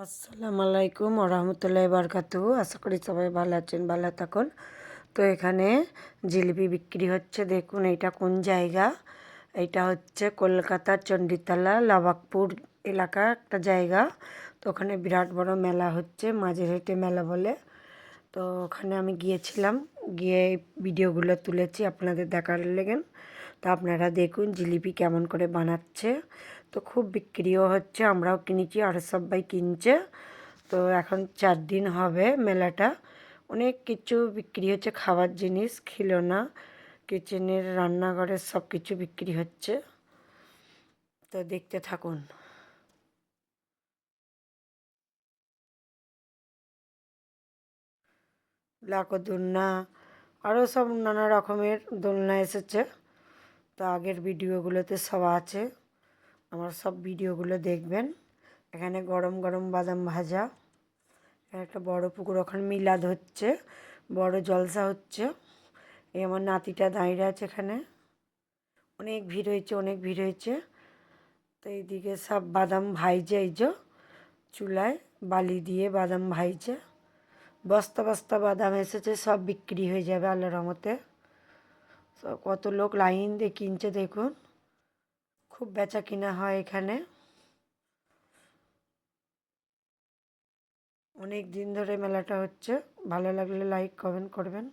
আসসালামু আলাইকুম ওরহমতুল্লাহি বারকাতুহু। আশা করি সবাই ভালো আছেন, ভালো থাকুন। তো এখানে জিলিপি বিক্রি হচ্ছে। দেখুন এটা কোন জায়গা। এটা হচ্ছে কলকাতার চণ্ডীতলা লাবাগপুর এলাকা একটা জায়গা। তো ওখানে বিরাট বড় মেলা হচ্ছে, মাঝেরহাটে মেলা বলে। তো ওখানে আমি গিয়েছিলাম, গিয়ে ভিডিওগুলো তুলেছি আপনাদের দেখার লেগেন। তো আপনারা দেখুন জিলিপি কেমন করে বানাচ্ছে। তো খুব বিক্রিও হচ্ছে, আমরাও কিনেছি, আর সবাই কিনছে। তো এখন 4 দিন হবে মেলাটা। অনেক কিছু বিক্রি হচ্ছে, খাবার জিনিস, খিলৌনা, কিচেনের, রান্নাঘরের সব কিছু বিক্রি হচ্ছে। তো দেখতে থাকুন। লাকো দোলনা, আরও সব নানা রকমের দোলনা এসেছে। তো আগের ভিডিওগুলোতে সব আছে, আমার সব ভিডিওগুলো দেখবেন। এখানে গরম গরম বাদাম ভাজা। একটা বড় পুকুর, ওখানে মিলাদ হচ্ছে, বড় জলসা হচ্ছে। এই আমার নাতিটা দাঁড়িয়ে আছে এখানে। অনেক ভিড় হয়েছে, অনেক ভিড় হয়েছে। তো এইদিকে সব বাদাম ভাইজে, এই যে চুলায় বালি দিয়ে বাদাম ভাইজে। বস্তা বস্তা বাদাম এসেছে, সব বিক্রি হয়ে যাবে আল্লাহর রহমতে। সব কত লোক লাইন দিয়ে কিনছে দেখুন। খুব বেচা কিনা হয় এখানে। অনেক দিন ধরে মেলাটা হচ্ছে। ভালো লাগলে লাইক কমেন্ট করবেন।